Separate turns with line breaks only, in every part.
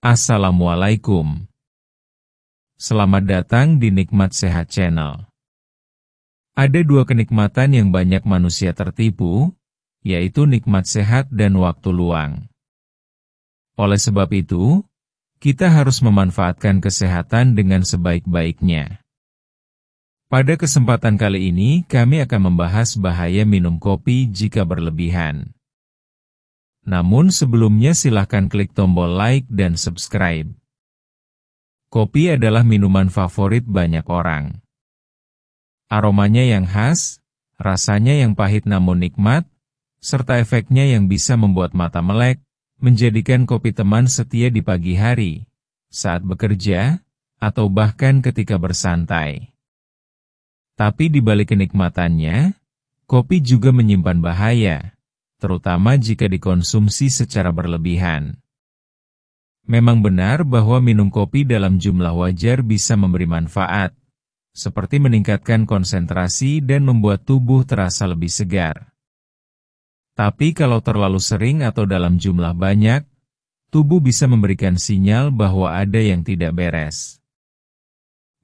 Assalamualaikum. Selamat datang di Nikmat Sehat Channel. Ada dua kenikmatan yang banyak manusia tertipu, yaitu nikmat sehat dan waktu luang. Oleh sebab itu, kita harus memanfaatkan kesehatan dengan sebaik-baiknya. Pada kesempatan kali ini, kami akan membahas bahaya minum kopi jika berlebihan. Namun sebelumnya silahkan klik tombol like dan subscribe. Kopi adalah minuman favorit banyak orang. Aromanya yang khas, rasanya yang pahit namun nikmat, serta efeknya yang bisa membuat mata melek, menjadikan kopi teman setia di pagi hari, saat bekerja, atau bahkan ketika bersantai. Tapi di balik kenikmatannya, kopi juga menyimpan bahaya, terutama jika dikonsumsi secara berlebihan. Memang benar bahwa minum kopi dalam jumlah wajar bisa memberi manfaat, seperti meningkatkan konsentrasi dan membuat tubuh terasa lebih segar. Tapi kalau terlalu sering atau dalam jumlah banyak, tubuh bisa memberikan sinyal bahwa ada yang tidak beres.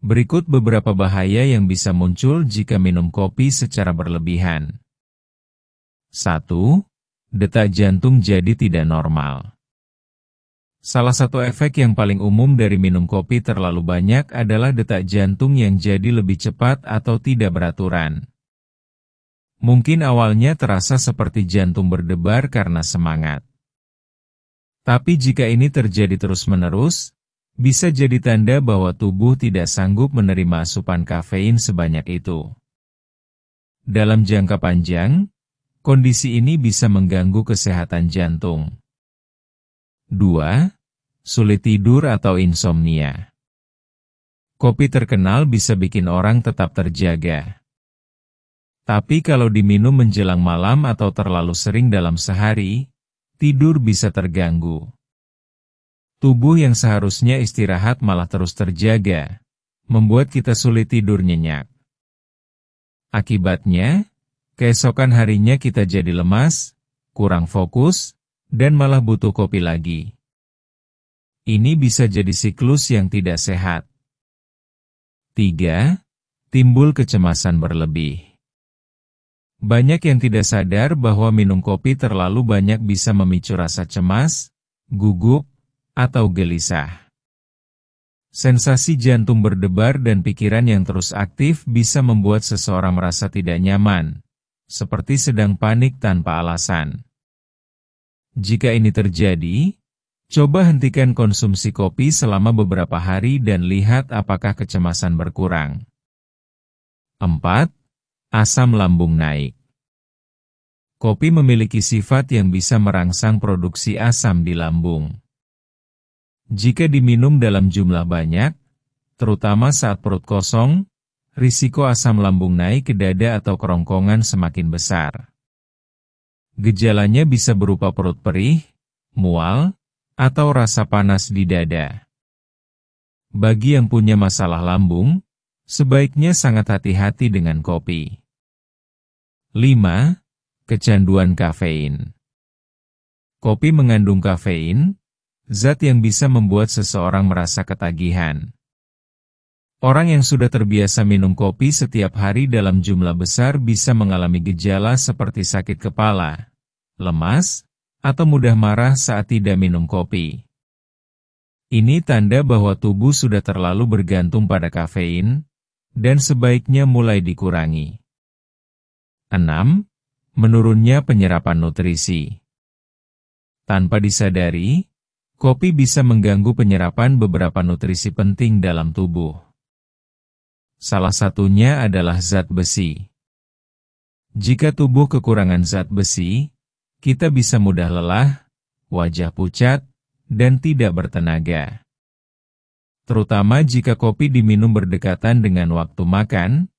Berikut beberapa bahaya yang bisa muncul jika minum kopi secara berlebihan. 1. Detak jantung jadi tidak normal. Salah satu efek yang paling umum dari minum kopi terlalu banyak adalah detak jantung yang jadi lebih cepat atau tidak beraturan. Mungkin awalnya terasa seperti jantung berdebar karena semangat. Tapi jika ini terjadi terus-menerus, bisa jadi tanda bahwa tubuh tidak sanggup menerima asupan kafein sebanyak itu. Dalam jangka panjang, kondisi ini bisa mengganggu kesehatan jantung. 2. Sulit tidur atau insomnia. Kopi terkenal bisa bikin orang tetap terjaga. Tapi kalau diminum menjelang malam atau terlalu sering dalam sehari, tidur bisa terganggu. Tubuh yang seharusnya istirahat malah terus terjaga, membuat kita sulit tidur nyenyak. Akibatnya, keesokan harinya kita jadi lemas, kurang fokus, dan malah butuh kopi lagi. Ini bisa jadi siklus yang tidak sehat. 3. Timbul kecemasan berlebih. Banyak yang tidak sadar bahwa minum kopi terlalu banyak bisa memicu rasa cemas, gugup, atau gelisah. Sensasi jantung berdebar dan pikiran yang terus aktif bisa membuat seseorang merasa tidak nyaman, seperti sedang panik tanpa alasan. Jika ini terjadi, coba hentikan konsumsi kopi selama beberapa hari dan lihat apakah kecemasan berkurang. 4. Asam lambung naik. Kopi memiliki sifat yang bisa merangsang produksi asam di lambung. Jika diminum dalam jumlah banyak, terutama saat perut kosong, risiko asam lambung naik ke dada atau kerongkongan semakin besar. Gejalanya bisa berupa perut perih, mual, atau rasa panas di dada. Bagi yang punya masalah lambung, sebaiknya sangat hati-hati dengan kopi. 5. Kecanduan kafein. Kopi mengandung kafein, zat yang bisa membuat seseorang merasa ketagihan. Orang yang sudah terbiasa minum kopi setiap hari dalam jumlah besar bisa mengalami gejala seperti sakit kepala, lemas, atau mudah marah saat tidak minum kopi. Ini tanda bahwa tubuh sudah terlalu bergantung pada kafein, dan sebaiknya mulai dikurangi. 6. Menurunnya penyerapan nutrisi. Tanpa disadari, kopi bisa mengganggu penyerapan beberapa nutrisi penting dalam tubuh. Salah satunya adalah zat besi. Jika tubuh kekurangan zat besi, kita bisa mudah lelah, wajah pucat, dan tidak bertenaga. Terutama jika kopi diminum berdekatan dengan waktu makan,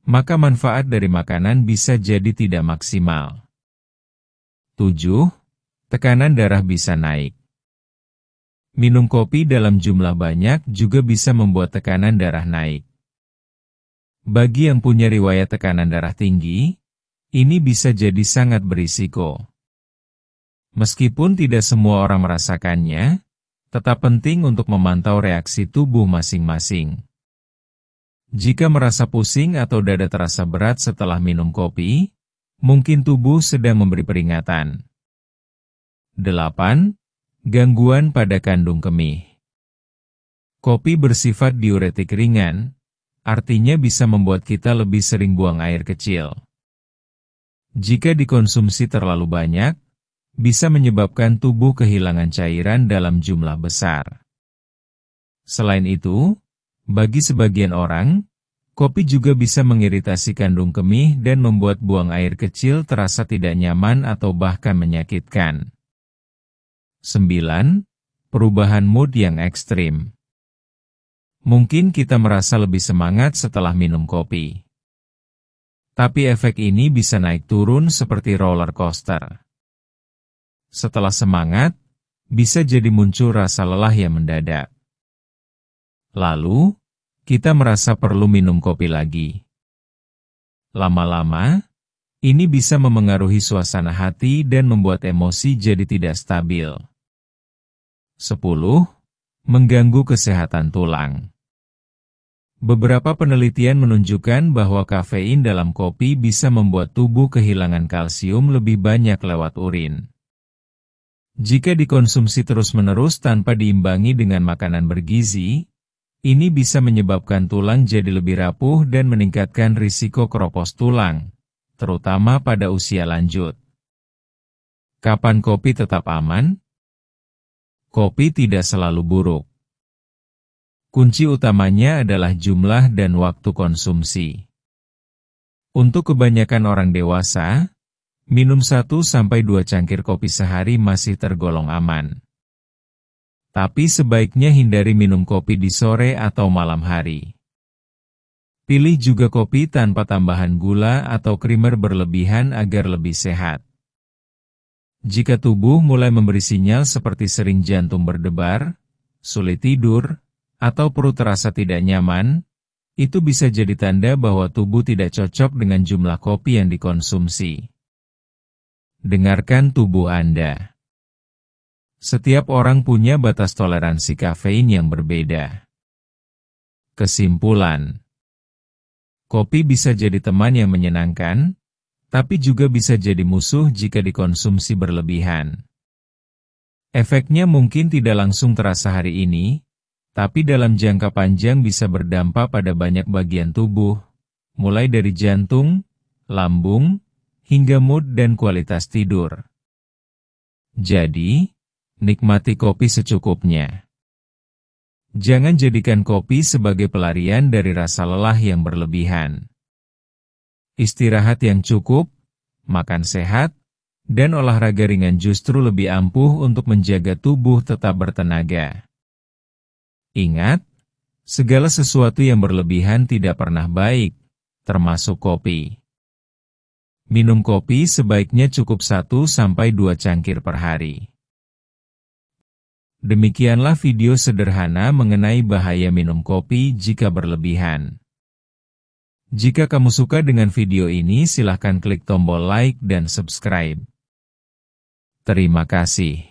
maka manfaat dari makanan bisa jadi tidak maksimal. 7. Tekanan darah bisa naik. Minum kopi dalam jumlah banyak juga bisa membuat tekanan darah naik. Bagi yang punya riwayat tekanan darah tinggi, ini bisa jadi sangat berisiko. Meskipun tidak semua orang merasakannya, Tetap penting untuk memantau reaksi tubuh masing-masing. Jika merasa pusing atau dada terasa berat setelah minum kopi, mungkin tubuh sedang memberi peringatan. 8. Gangguan pada kandung kemih. Kopi bersifat diuretik ringan, artinya bisa membuat kita lebih sering buang air kecil. Jika dikonsumsi terlalu banyak, bisa menyebabkan tubuh kehilangan cairan dalam jumlah besar. Selain itu, bagi sebagian orang, kopi juga bisa mengiritasi kandung kemih dan membuat buang air kecil terasa tidak nyaman atau bahkan menyakitkan. 9. Perubahan mood yang ekstrim. Mungkin kita merasa lebih semangat setelah minum kopi. Tapi efek ini bisa naik turun seperti roller coaster. Setelah semangat, bisa jadi muncul rasa lelah yang mendadak. Lalu, kita merasa perlu minum kopi lagi. Lama-lama, ini bisa memengaruhi suasana hati dan membuat emosi jadi tidak stabil. 10. Mengganggu kesehatan tulang. Beberapa penelitian menunjukkan bahwa kafein dalam kopi bisa membuat tubuh kehilangan kalsium lebih banyak lewat urin. Jika dikonsumsi terus-menerus tanpa diimbangi dengan makanan bergizi, ini bisa menyebabkan tulang jadi lebih rapuh dan meningkatkan risiko keropos tulang, terutama pada usia lanjut. Kapan kopi tetap aman? Kopi tidak selalu buruk. Kunci utamanya adalah jumlah dan waktu konsumsi. Untuk kebanyakan orang dewasa, minum 1-2 cangkir kopi sehari masih tergolong aman. Tapi sebaiknya hindari minum kopi di sore atau malam hari. Pilih juga kopi tanpa tambahan gula atau krimer berlebihan agar lebih sehat. Jika tubuh mulai memberi sinyal seperti sering jantung berdebar, sulit tidur, atau perut terasa tidak nyaman, itu bisa jadi tanda bahwa tubuh tidak cocok dengan jumlah kopi yang dikonsumsi. Dengarkan tubuh Anda. Setiap orang punya batas toleransi kafein yang berbeda. Kesimpulan: kopi bisa jadi teman yang menyenangkan, tapi juga bisa jadi musuh jika dikonsumsi berlebihan. Efeknya mungkin tidak langsung terasa hari ini, tapi dalam jangka panjang bisa berdampak pada banyak bagian tubuh, mulai dari jantung, lambung, hingga mood dan kualitas tidur. Jadi, nikmati kopi secukupnya. Jangan jadikan kopi sebagai pelarian dari rasa lelah yang berlebihan. Istirahat yang cukup, makan sehat, dan olahraga ringan justru lebih ampuh untuk menjaga tubuh tetap bertenaga. Ingat, segala sesuatu yang berlebihan tidak pernah baik, termasuk kopi. Minum kopi sebaiknya cukup 1-2 cangkir per hari. Demikianlah video sederhana mengenai bahaya minum kopi jika berlebihan. Jika kamu suka dengan video ini, silahkan klik tombol like dan subscribe. Terima kasih.